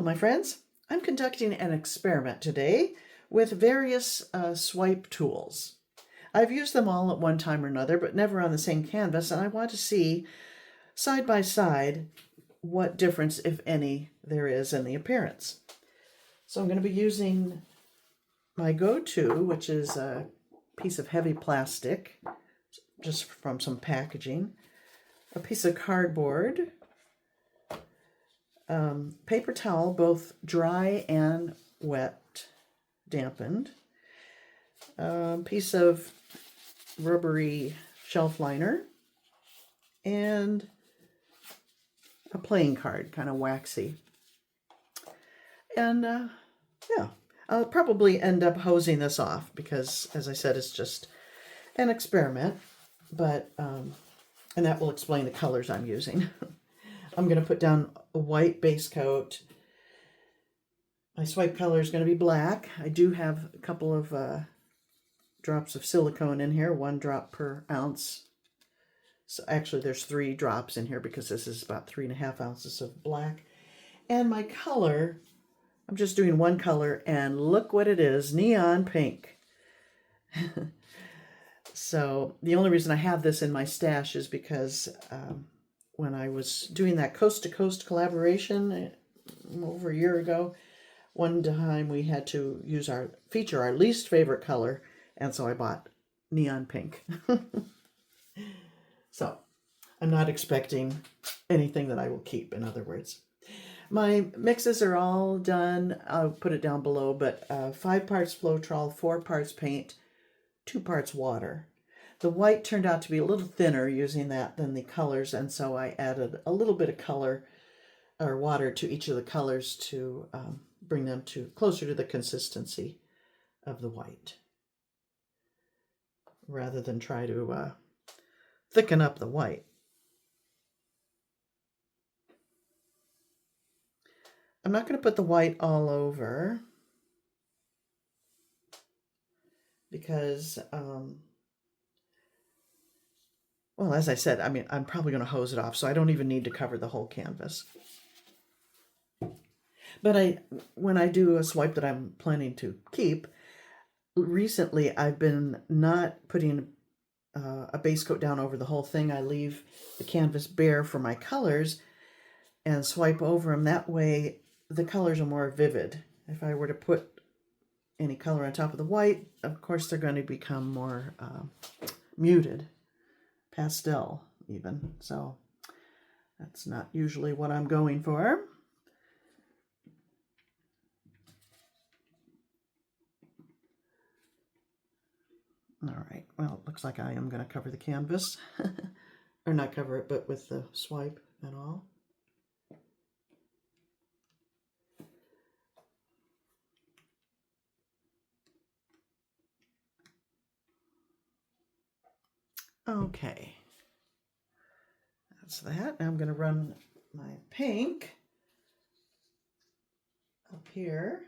my friends. I'm conducting an experiment today with various swipe tools. I've used them all at one time or another, but never on the same canvas, and I want to see side by side what difference, if any, there is in the appearance. So I'm going to be using my go-to, which is a piece of heavy plastic, just from some packaging, a piece of cardboard, paper towel, both dry and wet, dampened, piece of rubbery shelf liner, and a playing card, kind of waxy. And yeah, I'll probably end up hosing this off because, as I said, it's just an experiment, but and that will explain the colors I'm using. I'm going to put down a white base coat. My swipe color is going to be black. I do have a couple of drops of silicone in here, 1 drop per ounce. So actually there's 3 drops in here because this is about 3.5 ounces of black. And my color, I'm just doing one color, and look what it is, neon pink. So the only reason I have this in my stash is because when I was doing that coast-to-coast collaboration over a year ago, one time we had to use feature our least favorite color, and so I bought neon pink. So I'm not expecting anything that I will keep, in other words. My mixes are all done. I'll put it down below, but 5 parts Floetrol, 4 parts paint, 2 parts water. The white turned out to be a little thinner using that than the colors, and so I added a little bit of color or water to each of the colors to bring them closer to the consistency of the white, rather than try to thicken up the white. I'm not going to put the white all over because, well, as I said, I mean, I'm probably going to hose it off, so I don't even need to cover the whole canvas. But when I do a swipe that I'm planning to keep, recently I've been not putting a base coat down over the whole thing. I leave the canvas bare for my colors and swipe over them. That way the colors are more vivid. If I were to put any color on top of the white, of course they're going to become more muted, pastel even. So that's not usually what I'm going for. All right, well, it looks like I am going to cover the canvas. Or not cover it, but with the swipe and all. Okay, that's that. Now I'm going to run my pink up here.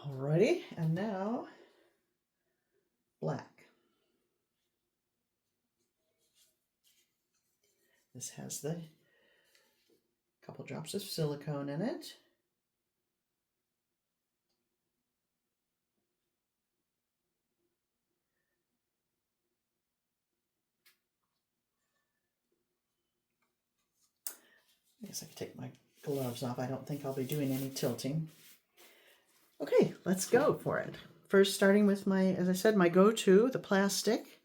Alrighty, and now black. This has the couple drops of silicone in it. I guess I can take my gloves off. I don't think I'll be doing any tilting. Okay, let's go for it. First, starting with my, as I said, my go-to, the plastic.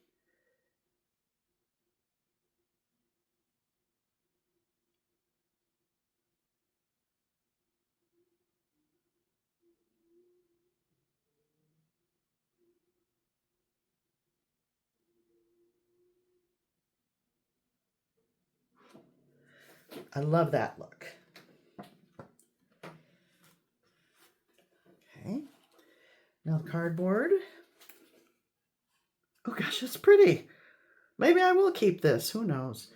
I love that look. Okay, now the cardboard. Oh gosh, it's pretty. Maybe I will keep this, who knows.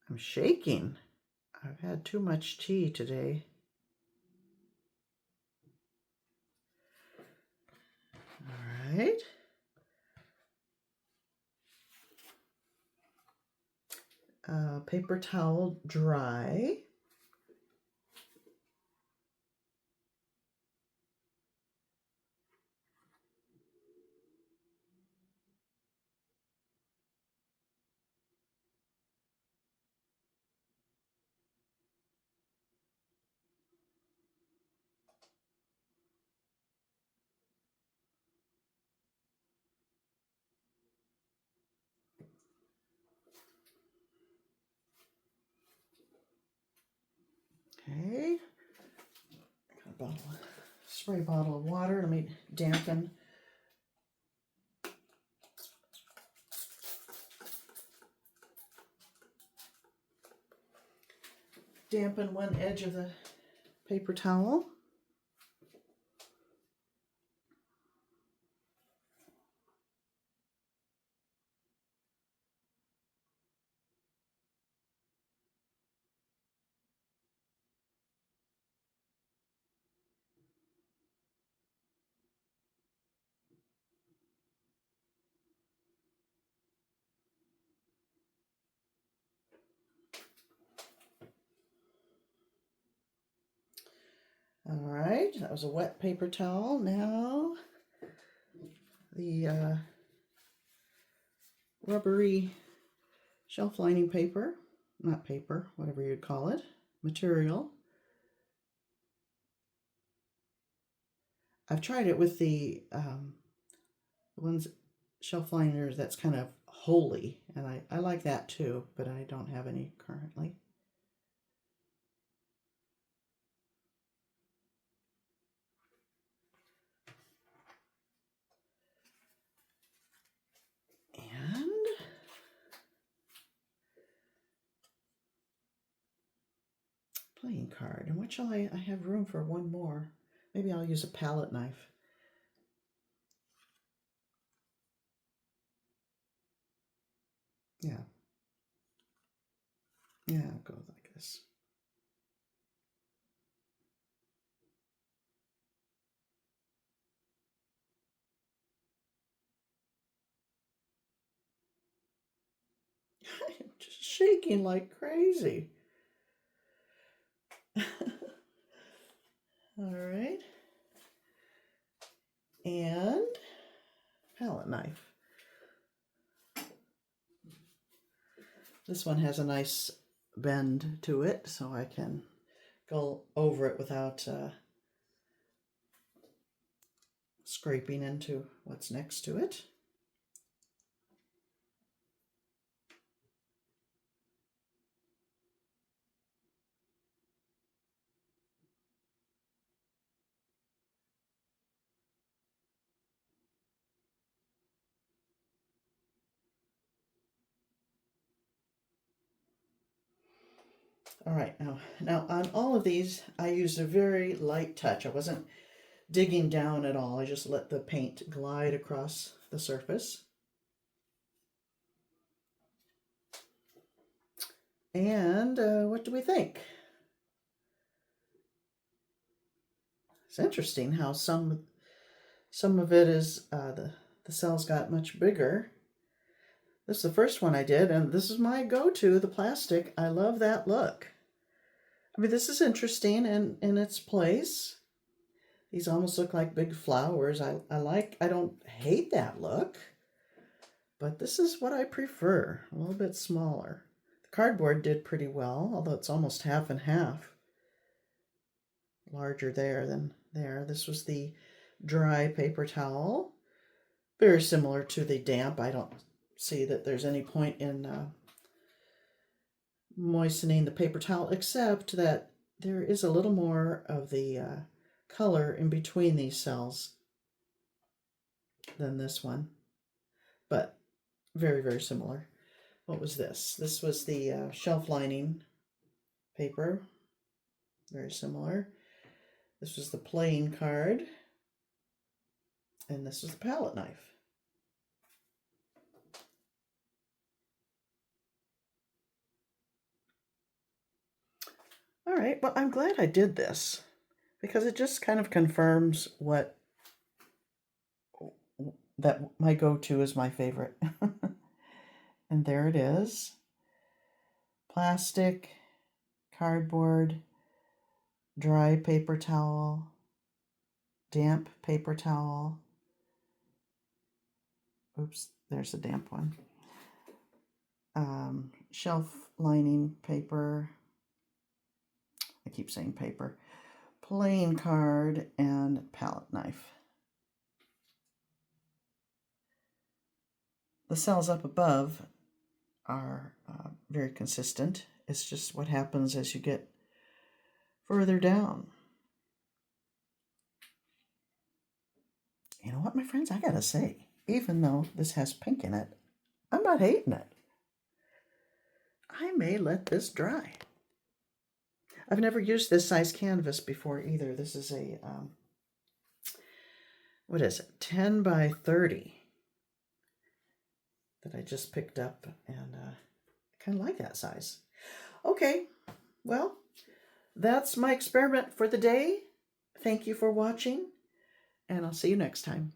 I'm shaking. I've had too much tea today. All right. Paper towel dry. Okay. Got a spray bottle of water. Let me dampen. Dampen one edge of the paper towel. All right, that was a wet paper towel. Now the rubbery shelf lining paper, not paper, whatever you'd call it, material. I've tried it with the ones shelf liners that's kind of holy, and I like that too, but I don't have any currently. And playing card. And what shall I have room for one more. Maybe I'll use a palette knife. Yeah. Yeah, I'll go like this. I'm just shaking like crazy. All right. And palette knife. This one has a nice bend to it, so I can go over it without scraping into what's next to it. All right, now on all of these, I used a very light touch. I wasn't digging down at all. I just let the paint glide across the surface. And what do we think? It's interesting how some of it is the cells got much bigger. This is the first one I did, and this is my go-to, the plastic. I love that look. I mean, this is interesting in its place. These almost look like big flowers. I don't hate that look, but this is what I prefer, a little bit smaller. The cardboard did pretty well, although it's almost half and half. Larger there than there. This was the dry paper towel. Very similar to the damp. I don't see that there's any point in moistening the paper towel, except that there is a little more of the color in between these cells than this one, but very, very similar. What was this? This was the shelf lining paper, very similar. This was the playing card, and this was the palette knife. All right, well, I'm glad I did this because it just kind of confirms that my go-to is my favorite. And there it is. Plastic, cardboard, dry paper towel, damp paper towel. Oops, there's a damp one. Shelf lining paper. I keep saying paper. Plain card and palette knife. The cells up above are very consistent. It's just what happens as you get further down. You know what, my friends? I gotta say, even though this has pink in it, I'm not hating it. I may let this dry. I've never used this size canvas before either. This is a, what is it, 10 by 30 that I just picked up, and I kind of like that size. Okay, well, that's my experiment for the day. Thank you for watching, and I'll see you next time.